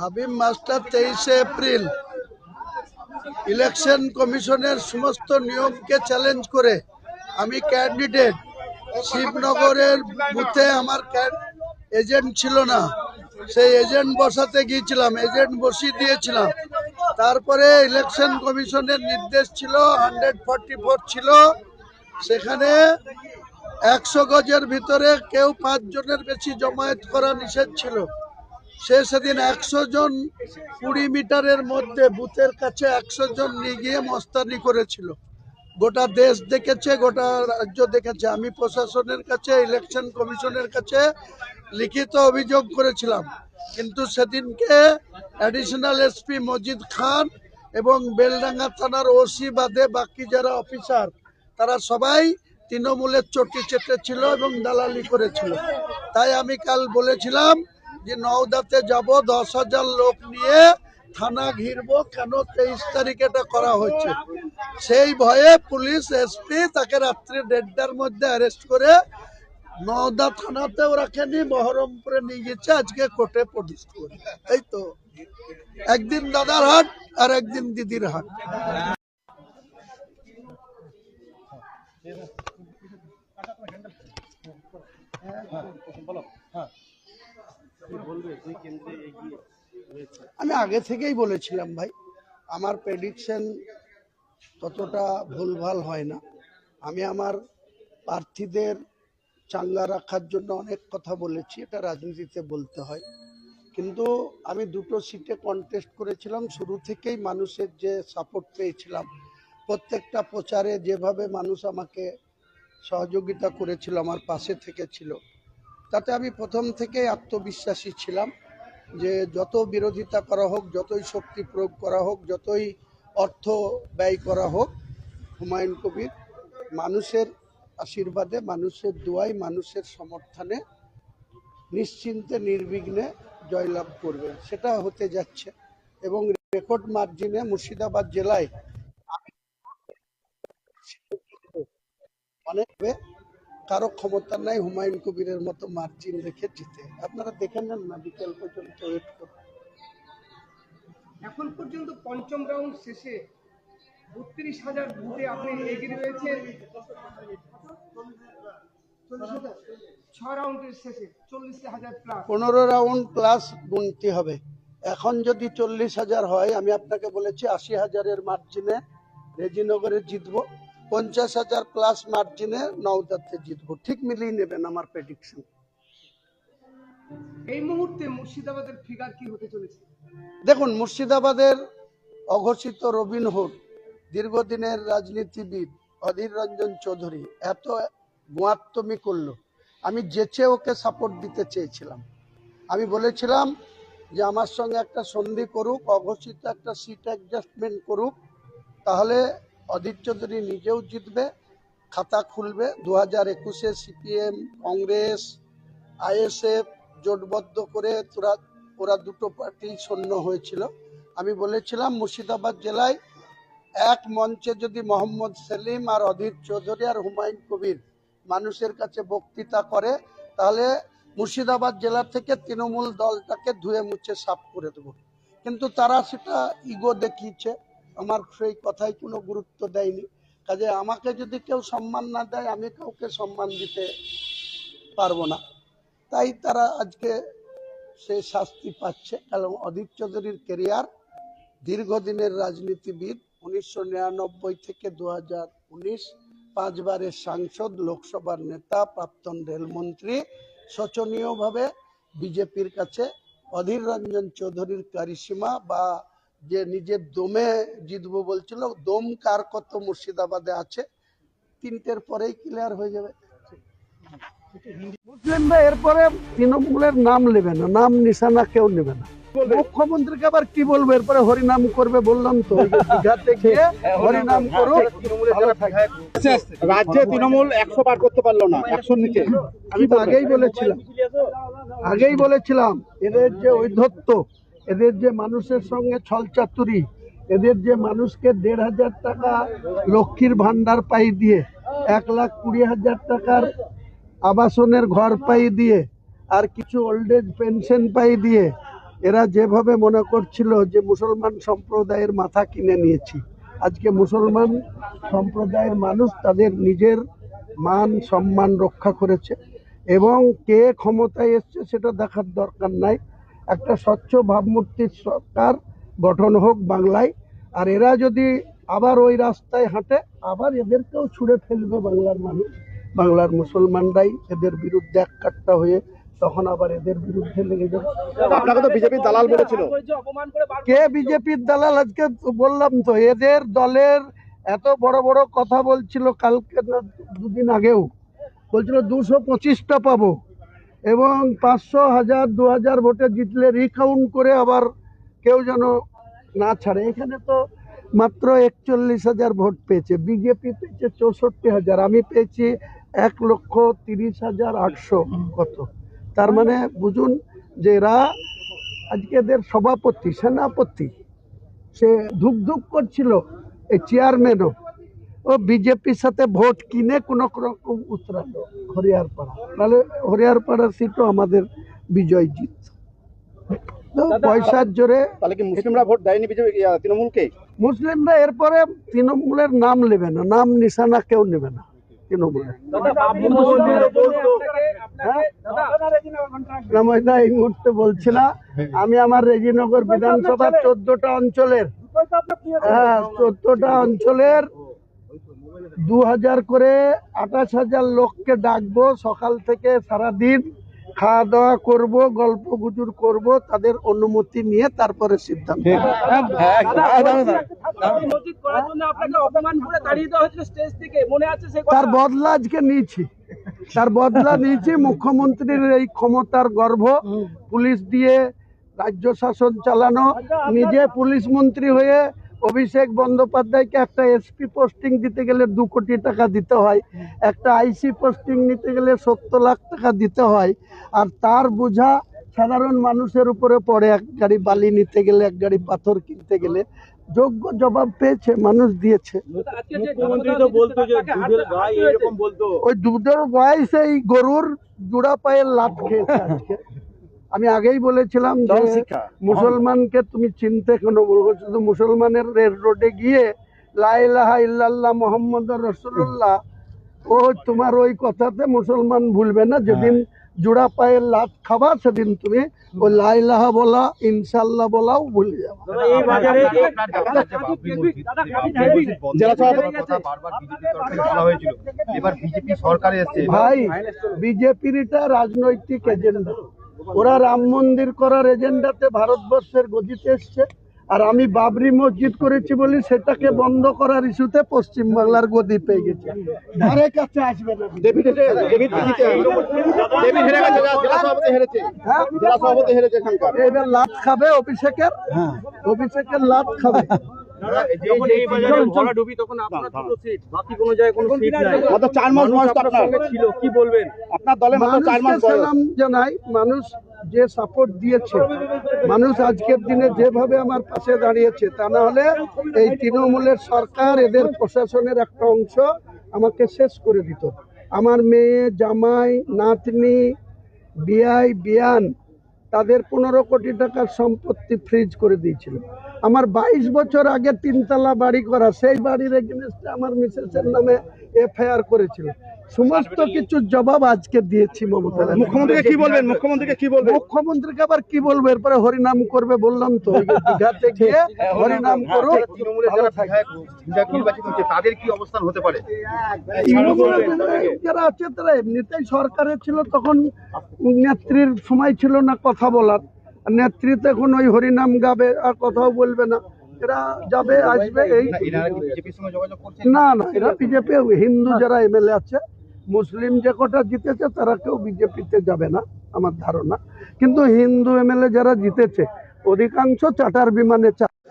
Habib master 23 April election কমিশনের সমস্ত নিয়মকে challenge করে আমি ক্যান্ডিডেট শিবনগরের বুথে আমার এজেন্ট ছিল না, সেই এজেন্ট বসাতে গিয়েছিলাম, এজেন্ট বসিয়ে দিয়েছিলাম। তারপরে ইলেকশন কমিশনের নির্দেশ ছিল 144 ছিল, সেখানে 100 গজের ভিতরে কেউ 5 জনের বেশি জমায়েত করা নিষেধ ছিল। সে সেদিন 100 জন 20 মিটারের মধ্যে বুথের কাছে 100 জন নিয়ে গিয়ে মস্তানি করেছিল। গোটা দেশ দেখেছে, গোটা রাজ্য দেখেছে। আমি প্রশাসনের কাছে, ইলেকশন কমিশনের কাছে লিখিত অভিযোগ করেছিলাম, কিন্তু সেদিনকে অ্যাডিশনাল এসপি মজিদ খান এবং বেলডাঙ্গা থানার ওসি বাদে বাকি যারা অফিসার তারা সবাই তৃণমূলের চটি চেটেছিল এবং দালালি করেছিল। তাই আমি কাল বলেছিলাম যে নওদাতে যাব, 10,000 লোক নিয়ে থানা ঘিরবো। কেন 23 তারিখে এটা করা হয়েছে, সেই ভয়ে পুলিশ এসপি তাকে রাত্রি 1:30টার মধ্যে অ্যারেস্ট করে নওদা থানাতেও রাখেনি, বহরমপুরে নিয়ে গেছে, আজকে কোর্টে প্রডিউস করে। এই তো একদিন দাদার হাট আর একদিন দিদির হাট। আমি আগে থেকেই বলেছিলাম ভাই, আমার প্রেডিকশন ততটা ভুলভাল হয় না। আমি আমার প্রার্থীদের চাঙ্গা রাখার জন্য অনেক কথা বলেছি, এটা রাজনীতিতে বলতে হয়। কিন্তু আমি দুটো সিটে কন্টেস্ট করেছিলাম, শুরু থেকেই মানুষের যে সাপোর্ট পেয়েছিলাম, প্রত্যেকটা প্রচারে যেভাবে মানুষ আমাকে সহযোগিতা করেছিল, আমার পাশে থেকে ছিল, তাতে আমি প্রথম থেকেই আত্মবিশ্বাসী ছিলাম যে যত বিরোধিতা করা হোক, যতই শক্তি প্রয়োগ করা হোক, যতই অর্থ ব্যয় করা হোক, হুমায়ুন কবির মানুষের আশীর্বাদে, মানুষের দোয়ায়, মানুষের সমর্থনে নিশ্চিন্তে নির্বিঘ্নে জয়লাভ করবে, সেটা হতে যাচ্ছে। এবং রেকর্ড মার্জিনে মুর্শিদাবাদ জেলায় অনেক কারো ক্ষমতা নাই হুমায়ুন কবিরের মতো মার্জিন রেখে জিতে। আপনারা দেখে নেন না, বিকেল পর্যন্ত ওয়েট করুন। এখন পর্যন্ত পঞ্চম রাউন্ড শেষে 32,000 ভোটে আপনি এগিয়ে রয়েছেন। 6 রাউন্ডের শেষে 40,000 প্লাস, 15 রাউন্ড প্লাস গুনতে হবে। এখন যদি 40,000 হয়, আমি আপনাকে বলেছি 80,000-এর মার্জিনে রেজিনগরে জিতবো, 50,000 প্লাস মার্জিনে নওদাতে জিতবো। ঠিক মিলিয়ে নেবেন আমার প্রেডিকশন। এই মুহূর্তে মুর্শিদাবাদের ফিগার কি হতে চলেছে? দেখুন, মুর্শিদাবাদের অঘোষিত রবিনহুড দীর্ঘদিনের রাজনীতিবিদ অধীর রঞ্জন চৌধুরী এত গোয়াত্তমি করলো, আমি যেচে ওকে সাপোর্ট দিতে চেয়েছিলাম। আমি বলেছিলাম যে আমার সঙ্গে একটা সন্ধি করুক, অঘোষিত একটা সিট অ্যাডজাস্টমেন্ট করুক, তাহলে অধীর চৌধুরী নিজেও জিতবে, খাতা খুলবে। 2021-এ সিপিএম, কংগ্রেস, আইএসএফ জোটবদ্ধ করে ওরা দুটো পার্টি শূন্য হয়েছিল। আমি বলেছিলাম মুর্শিদাবাদ জেলায় এক মঞ্চে যদি মোহাম্মদ সেলিম আর অধীর চৌধুরী আর হুমায়ুন কবির মানুষের কাছে বক্তৃতা করে, তাহলে মুর্শিদাবাদ জেলা থেকে তৃণমূল দলটাকে ধুয়ে মুছে সাফ করে দেব। কিন্তু তারা সেটা ইগো দেখিয়েছে, আমার সেই কথায় কোনো গুরুত্ব দেয়নি। কাজে আমাকে যদি কেউ সম্মান না দেয়, আমি কাউকে সম্মান দিতে পারবো না। তাই তারা আজকে সে শাস্তি পাচ্ছে। কারণ অধীর চৌধুরীর ক্যারিয়ার, দীর্ঘদিনের রাজনীতিবিদ, 1999 থেকে 2019 5 বারের সাংসদ, লোকসভার নেতা, প্রাক্তন রেলমন্ত্রী, শোচনীয়ভাবে বিজেপির কাছে অধীর রঞ্জন চৌধুরীর কারিশমা বা যে নিজের দমে জিতবো বলছিল, দম কার কত মুর্শিদাবাদে আছে, 3টের পরেই ক্লিয়ার হয়ে যাবে। মুসলিমরা এরপরে তৃণমূলের নাম নেবে না, নাম নিশানা কেউ নেবে না। মুখ্যমন্ত্রীকে আবার কি বলবো, এরপরে হরিনাম করবে। বললাম তো, দীঘাতে গিয়ে হরিনাম করুক। রাজ্যে তৃণমূল 100 বার করতে পারলো না, 100-র নিচে। আমি তো আগেই বলেছিলাম এদের যে ঔদ্ধত্য, এদের যে মানুষের সঙ্গে ছলচাতুরি, এদের যে মানুষকে 1,500 টাকা লক্ষ্মীর ভান্ডার পাই দিয়ে, 1,20,000 টাকার আবাসনের ঘর পাই দিয়ে, আর কিছু ওল্ড এজ পেনশন পাই দিয়ে এরা যেভাবে মনে করছিল যে মুসলমান সম্প্রদায়ের মাথা কিনে নিয়েছি, আজকে মুসলমান সম্প্রদায়ের মানুষ তাদের নিজের মান সম্মান রক্ষা করেছে এবং কে ক্ষমতায় এসছে সেটা দেখার দরকার নাই। একটা স্বচ্ছ ভাবমূর্তির সরকার গঠন হোক বাংলায়, আর এরা যদি আবার ওই রাস্তায় হাঁটে আবার এদেরকেও ছুঁড়ে ফেলবে বাংলার মানুষ। বাংলার মুসলমানরাই এদের বিরুদ্ধে এককাট্টা হয়ে তখন আবার এদের বিরুদ্ধে লেগে যাবে। আপনাকে তো বিজেপির দালাল বলেছিল। কে বিজেপির দালাল? আজকে বললাম তো, এদের দলের এত বড় বড় কথা বলছিল, কালকে না দুদিন আগেও বলছিল 225টা পাবো এবং 500, 1000, 2000 ভোটে জিতলে রিকাউন্ট করে আবার কেউ যেন না ছাড়ে। এখানে তো মাত্র 41,000 ভোট পেয়েছে, বিজেপি পেয়েছে 64,000, আমি পেয়েছি 1,30,800 কত। তার মানে বুঝুন যে এরা আজকে এদের সভাপতি সেনাপতি সে ধুক ধুক করছিল, এই চেয়ারম্যানও ও বিজেপির সাথে ভোট কিনে কোনো রকম উতরালো হরিয়ারপাড়া, তাহলে হরিয়ারপাড়ার সিটও আমাদের বিজয় জিত। তো পয়সার জোরে তাহলে কি মুসলিমরা ভোট দেয়নি বিজেপি তৃণমূলকে? মুসলিমরা এরপরে তৃণমূলের নাম নেবে না, নাম নিশানা কেউ নেবে না তৃণমূলের। এই মুহূর্তে বলছি না, আমি আমার রেজিনগর বিধানসভার 14টা অঞ্চলের 14টা অঞ্চলের 2000 করে 28,000 লোককে ডাকবো, সকাল থেকে সারাদিন খাওয়া দাওয়া করব, গল্প গুজর করব, তাদের অনুমতি নিয়ে তারপরে সিদ্ধান্ত। তার বদলা আজকে নিয়েছি, তার বদলা নিয়েছি। মুখ্যমন্ত্রীর এই ক্ষমতার গর্ব, পুলিশ দিয়ে রাজ্য শাসন চালানো, নিজে পুলিশ মন্ত্রী হয়ে অভিষেক বন্দ্যোপাধ্যায়কে একটা এসপি পোস্টিং দিতে গেলে 2 কোটি টাকা দিতে হয়, একটা আইসি পোস্টিং নিতে গেলে 70 লাখ টাকা দিতে হয়, আর তার বোঝা সাধারণ মানুষের উপরে পড়ে। এক গাড়ি বালি নিতে গেলে, এক গাড়ি পাথর কিনতে গেলে যোগ্য জবাব পেয়েছে, মানুষ দিয়েছে। ওই দুধের গায়ে সেই গরুর জোড়া পায়ের লাত খেয়েছে আজকে। আমি আগেই বলেছিলাম যে মুসলমানকে তুমি চিনতে কেন বলবো, শুধু মুসলমানের রোডে গিয়ে লা ইলাহা ইল্লাল্লাহ মুহাম্মাদুর রাসূলুল্লাহ, ও তোমার ওই কথাতে মুসলমান ভুলবে না। যেদিন জোড়া পায়ের লাত খাবা সেদিন তুমি ওই লা ইলাহা বলা, ইনশাআল্লাহ বলাও ভুলে যাবে। ভাই, বিজেপির এটা রাজনৈতিক এজেন্ডা, ওরা রাম মন্দির করার এজেন্ডাতে ভারতবর্ষের গদিতে এসছে, আর আমি বাবরি মসজিদ করেছি বলি সেটাকে বন্ধ করার ইস্যুতে পশ্চিমবাংলার গদি পেয়ে গেছে। ধারে কাছে আসবে না। এবার লাভ খাবে অভিষেকের, অভিষেকের লাভ খাবে। জানাই মানুষ যে সাপোর্ট দিয়েছে, মানুষ আজকের দিনে যেভাবে আমার পাশে দাঁড়িয়েছে, তা না হলে এই তৃণমূলের সরকার, এদের প্রশাসনের একটা অংশ আমাকে শেষ করে দিত। আমার মেয়ে, জামাই, নাতনি, বিয়াই, বিয়ান, তাদের 15 কোটি টাকার সম্পত্তি ফ্রিজ করে দিয়েছিল। আমার 22 বছর আগে 3 তলা বাড়ি করা, সেই বাড়ির এগেইনস্টে আমার মিসেসের নামে এফআইআর করেছিল। সমস্ত কিছু জবাব আজকে দিয়েছি মমতা। মুখ্যমন্ত্রীকে কি বলবেন? মুখ্যমন্ত্রীকে কি বলবেন? মুখ্যমন্ত্রীকে আবার কি বলবো? এরপরে হরিনাম করবে, বললাম তো, দীঘাতে গিয়ে হরিনাম করুক। তাদের কি অবস্থান হতে পারে? যারা আছে তারা এমনিতেই সরকারে ছিল, তখন নেত্রীর সময় ছিল না কথা বলার। নেতৃত্ব এখন ওই হরিনাম গাবে আর কথাও বলবে না, এরা যাবে আসবে। এই না না, এরা বিজেপি, হিন্দু যারা এমএলএ আছে, মুসলিম যে কটা জিতেছে তারা কেউ বিজেপিতে যাবে না আমার ধারণা, কিন্তু হিন্দু এমএলএ যারা জিতেছে অধিকাংশ চার্টার বিমানে।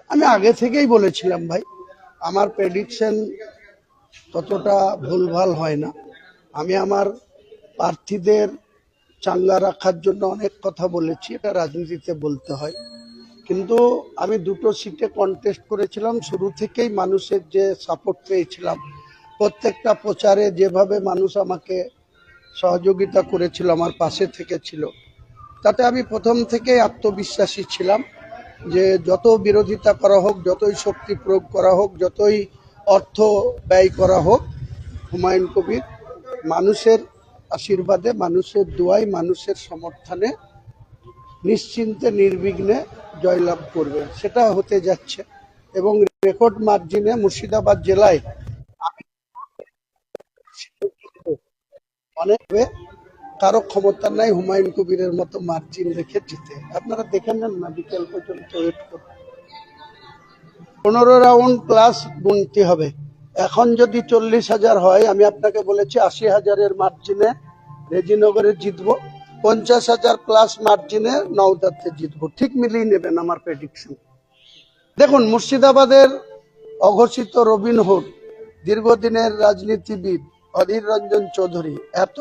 আমি আগে থেকেই বলেছিলাম ভাই, আমার প্রেডিকশন ততটা ভুলভাল হয় না। আমি আমার প্রার্থীদের চাঙ্গা রাখার জন্য অনেক কথা বলেছি, এটা রাজনীতিতে বলতে হয়। কিন্তু আমি 2টো সিটে কন্টেস্ট করেছিলাম, শুরু থেকেই মানুষের যে সাপোর্ট পেয়েছিলাম, প্রত্যেকটা প্রচারে যেভাবে মানুষ আমাকে সহযোগিতা করেছিল, আমার পাশে থেকে ছিল, তাতে আমি প্রথম থেকেই আত্মবিশ্বাসী ছিলাম যে যত বিরোধিতা করা হোক, যতই শক্তি প্রয়োগ করা হোক, যতই অর্থ ব্যয় করা হোক, হুমায়ুন কবির মানুষের আশীর্বাদে, মানুষের দোয়ায়, মানুষের সমর্থনে নিশ্চিন্তে নির্বিঘ্নে জয়লাভ করবে, সেটা হতে যাচ্ছে। এবং রেকর্ড মার্জিনে মুর্শিদাবাদ জেলায় অনেক কারো ক্ষমতা নাই হুমায়ুন কবিরের মতো মার্জিন রেখে জিতে। আপনারা দেখে নেন না, বিকেল পর্যন্ত ওয়েট করুন। 15 রাউন্ড প্লাস গুনতে হবে। এখন যদি 40,000 হয়, আমি আপনাকে বলেছি 80,000-এর মার্জিনে রেজিনগরে জিতবো, 50,000 প্লাস মার্জিনে নওদাতে জিতবো। ঠিক মিলিয়ে নেবেন আমার প্রেডিকশন। দেখুন, মুর্শিদাবাদের অঘোষিত রবিনহুড, দীর্ঘদিনের রাজনীতিবিদ অধীর রঞ্জন চৌধুরী এত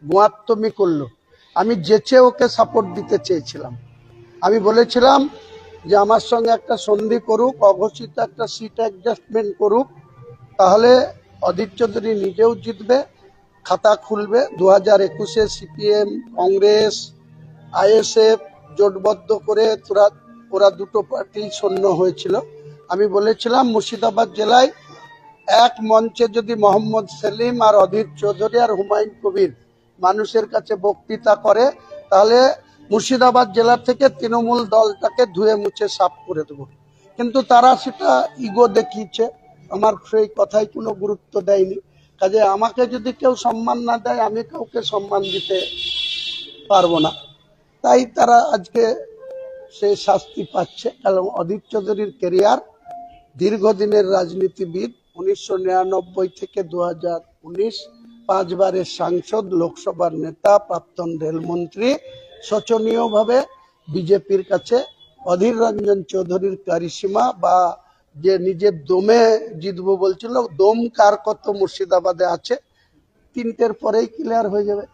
গোয়াত্তমি করলো। আমি যেচে ওকে সাপোর্ট দিতে চেয়েছিলাম। আমি বলেছিলাম যে আমার সঙ্গে একটা সন্ধি করুক, অঘোষিত একটা সিট অ্যাডজাস্টমেন্ট করুক, তাহলে অধীর চৌধুরী নিজেও জিতবে, খাতা খুলবে। 2021-এ সিপিএম, কংগ্রেস, আইএসএফ জোটবদ্ধ করে ওরা দুটো পার্টি শূন্য হয়েছিল। আমি বলেছিলাম মুর্শিদাবাদ জেলায় এক মঞ্চে যদি মোহাম্মদ সেলিম আর অধীর চৌধুরী আর হুমায়ুন কবির মানুষের কাছে বক্তৃতা করে, তাহলে মুর্শিদাবাদ জেলা থেকে তৃণমূল দলটাকে ধুয়ে মুছে সাফ করে দেব। কিন্তু তারা সেটা ইগো দেখিয়েছে, আমার সেই কথায় কোনো গুরুত্ব দেয়নি। কাজে আমাকে যদি কেউ সম্মান না দেয়, আমি কাউকে সম্মান দিতে পারবো না। তাই তারা আজকে সে শাস্তি পাচ্ছে। কারণ অধীর চৌধুরীর ক্যারিয়ার, দীর্ঘদিনের রাজনীতিবিদ, 1999 থেকে 2019 পাঁচবারের সাংসদ, লোকসভার নেতা, প্রাক্তন রেলমন্ত্রী, শোচনীয়ভাবে বিজেপির কাছে অধীর রঞ্জন চৌধুরীর কারিশমা বা যে নিজের দমে জিতবো বলছিল, দম কার কত মুর্শিদাবাদে আছে, 3টের পরেই ক্লিয়ার হয়ে যাবে।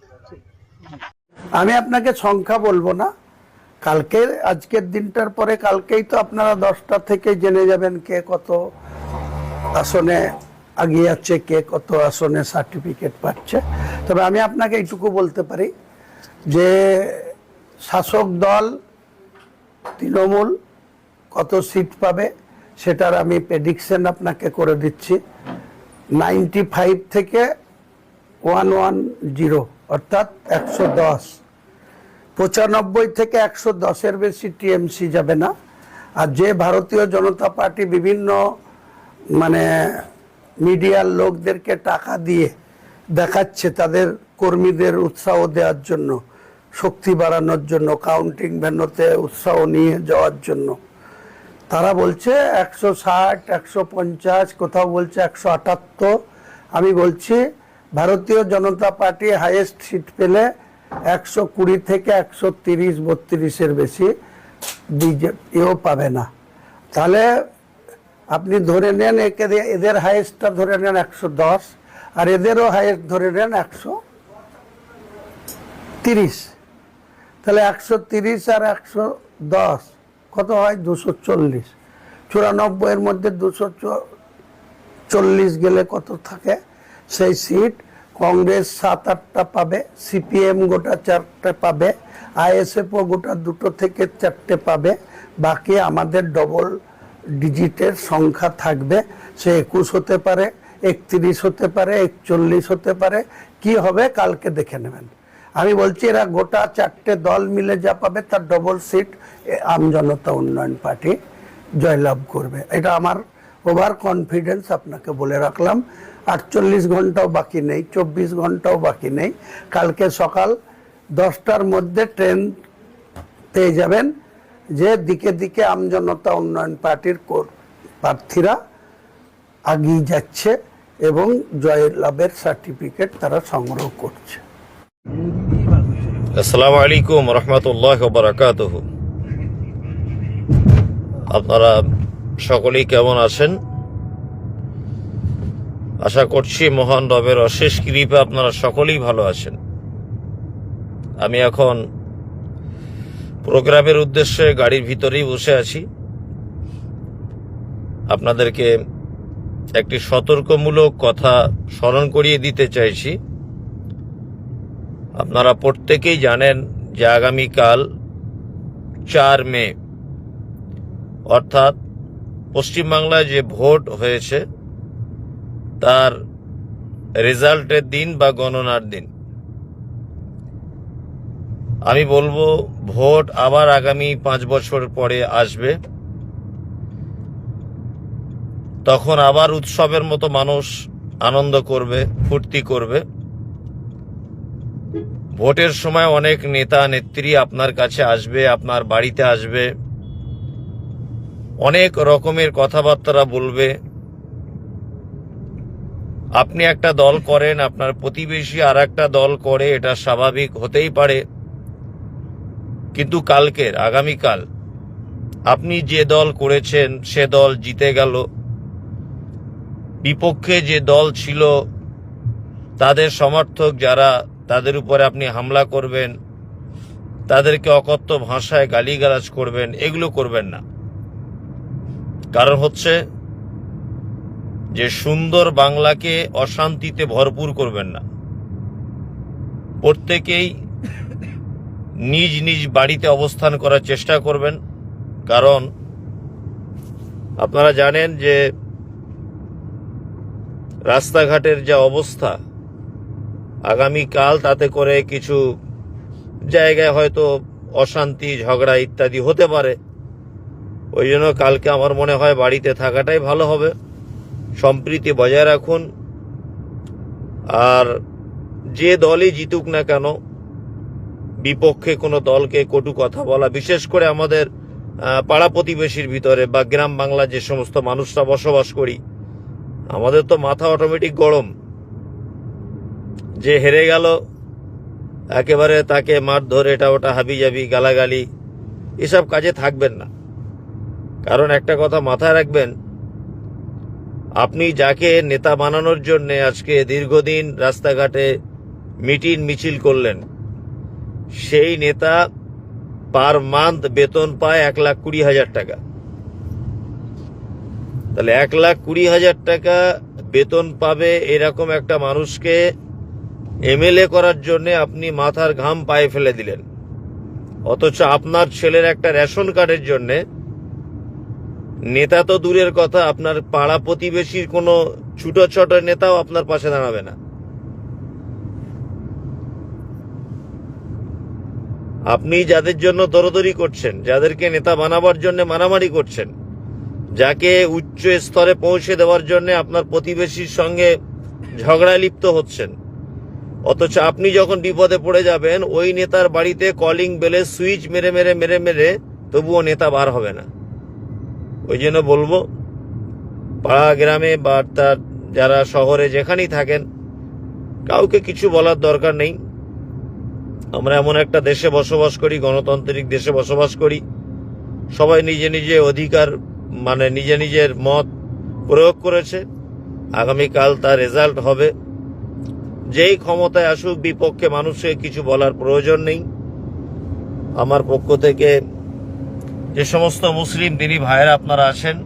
আমি আপনাকে সংখ্যা বলবো না, কালকে, আজকের দিনটার পরে কালকেই তো আপনারা 10টা থেকে জেনে যাবেন কে কত আসনে এগিয়ে যাচ্ছে, কে কত আসনে সার্টিফিকেট পাচ্ছে। তবে আমি আপনাকে এইটুকু বলতে পারি যে শাসক দল তৃণমূল কত সিট পাবে সেটার আমি প্রেডিকশন আপনাকে করে দিচ্ছি। 95 থেকে 110, অর্থাৎ 110। 95 থেকে 110-এর বেশি টিএমসি যাবে না। আর যে ভারতীয় জনতা পার্টি বিভিন্ন মিডিয়ার লোকদেরকে টাকা দিয়ে দেখাচ্ছে তাদের কর্মীদের উৎসাহ দেওয়ার জন্য, শক্তি বাড়ানোর জন্য, কাউন্টিং ভ্যানুতে উৎসাহ নিয়ে যাওয়ার জন্য, তারা বলছে 160, 150, কোথাও বলছে 178। আমি বলছি ভারতীয় জনতা পার্টি হাইয়েস্ট সিট পেলে 120 থেকে 130-32-এর বেশি বিজেপিও পাবে না। তাহলে আপনি ধরে নেন এদের হাইয়েস্টটা ধরে নেন 110, আর এদেরও হাইয়েস্ট ধরে নেন 130। তাহলে 130 আর 110 কত হয়? 240। 94-এর মধ্যে 240 গেলে কত থাকে? সেই সিট কংগ্রেস 7-8টা পাবে, সিপিএম গোটা 4টে পাবে, আইএসএফও গোটা 2 থেকে 4টে পাবে। বাকি আমাদের ডবল ডিজিটের সংখ্যা থাকবে। সে 21 হতে পারে, 31 হতে পারে, 41 হতে পারে। কি হবে কালকে দেখে নেবেন। আমি বলছি এরা গোটা 4টে দল মিলে যা পাবে তার ডবল সিট আমজনতা উন্নয়ন পার্টি জয়লাভ করবে। এটা আমার ওভার কনফিডেন্স, আপনাকে বলে রাখলাম। 48 ঘন্টাও বাকি নেই, 24 ঘন্টাও বাকি নেই। কালকে সকাল 10টার মধ্যে ট্রেন পেয়ে যাবেন যে দিকে দিকে আমজনতা উন্নয়ন পার্টির প্রার্থীরা এগিয়ে যাচ্ছে এবং জয়লাভের সার্টিফিকেট তারা সংগ্রহ করছে। আসসালামু আলাইকুম রহমতুল্লাহ বারাকাতুহ। আপনারা সকলেই কেমন আছেন? আশা করছি মহান রবের অশেষ কৃপা আপনারা সকলেই ভালো আছেন। আমি এখন প্রোগ্রামের উদ্দেশ্যে গাড়ির ভিতরেই বসে আছি। আপনাদেরকে একটি সতর্কমূলক কথা স্মরণ করিয়ে দিতে চাইছি। আপনারা প্রত্যেকেই জানেন যে আগামীকাল 4 মে অর্থাৎ পশ্চিমবাংলায় যে ভোট হয়েছে তার রেজাল্টের দিন বা গণনার দিন। আমি বলবো ভোট আবার আগামী 5 বছর পরে আসবে, তখন আবার উৎসবের মতো মানুষ আনন্দ করবে, ফুর্তি করবে। ভোটের সময় অনেক নেতা নেত্রী আপনার কাছে আসবে, আপনার বাড়িতে আসবে, অনেক রকমের কথাবার্তা বলবে। আপনি একটা দল করেন, আপনার প্রতিবেশী আর একটা দল করে, এটা স্বাভাবিক হতেই পারে। কিন্তু আগামীকাল আপনি যে দল করেছেন সে দল জিতে গেল, বিপক্ষে যে দল ছিল তাদের সমর্থক যারা, তাদের উপরে আপনি হামলা করবেন, তাদেরকে অকথ্য ভাষায় গালিগালাজ করবেন, এগুলো করবেন না। কারণ হচ্ছে যে সুন্দর বাংলাকে অশান্তিতে ভরপুর করবেন না। প্রত্যেকেই নিজ নিজ বাড়িতে অবস্থান করার চেষ্টা করবেন। কারণ আপনারা জানেন যে রাস্তাঘাটের যা অবস্থা আগামীকাল, তাতে করে কিছু জায়গায় হয়তো অশান্তি, ঝগড়া ইত্যাদি হতে পারে। ওই জন্য কালকে আমার মনে হয় বাড়িতে থাকাটাই ভালো হবে। সম্প্রীতি বজায় রাখুন। আর যে দলই জিতুক না কেন, বিপক্ষে কোনো দলকে কটু কথা বলা, বিশেষ করে আমাদের পাড়া প্রতিবেশীর ভিতরে বা গ্রাম বাংলা যে সমস্ত মানুষরা বসবাস করি, আমাদের তো মাথা অটোমেটিক গরম। যে হেরে গেল একেবারে তাকে মারধর, এটা ওটা হাবিজাবি গালাগালি, এসব কাজে থাকবেন না। কারণ একটা কথা মাথায় রাখবেন, আপনি যাকে নেতা বানানোর জন্য আজকে দীর্ঘদিন রাস্তাঘাটে মিটিং মিছিল করলেন, সেই নেতা পার মান্থ বেতন পায় 1,20,000 টাকা। তাহলে 1,20,000 টাকা বেতন পাবে এরকম একটা মানুষকে এমএলএ করার জন্য আপনি মাথার ঘাম পায়ে ফেলে দিলেন। অথচ আপনার ছেলের একটা রেশন কার্ডের জন্য নেতা তো দূরের কথা, আপনার পাড়া প্রতিবেশীর কোনো ছোট ছোট নেতাও আপনার পাশে দাঁড়াবে না। আপনি যাদের জন্য দরদরি করছেন, যাদেরকে নেতা বানাবার জন্য মারামারি করছেন, যাকে উচ্চ স্তরে পৌঁছে দেওয়ার জন্য আপনার প্রতিবেশীর সঙ্গে ঝগড়ায় লিপ্ত হচ্ছেন, অথচ আপনি যখন বিপদে পড়ে যাবেন ওই নেতার বাড়িতে কলিং বেলে সুইচ মেরে মেরে মেরে মেরে তবুও নেতা বার হবে না। ওই জন্য বলবো, পাড়া গ্রামে বা তার যারা শহরে যেখানেই থাকেন, কাউকে কিছু বলার দরকার নেই। আমরা এমন একটা দেশে বসবাস করি, গণতান্ত্রিক দেশে বসবাস করি। সবাই নিজে নিজে অধিকার নিজে নিজের মত প্রয়োগ করেছে। আগামীকাল তার রেজাল্ট হবে। যেই ক্ষমতায় আসুক, বিপক্ষে মানুষকে কিছু বলার প্রয়োজন নেই। আমার পক্ষ থেকে যে সমস্ত মুসলিম দিনী ভাইয়েরা আপনারা আছেন,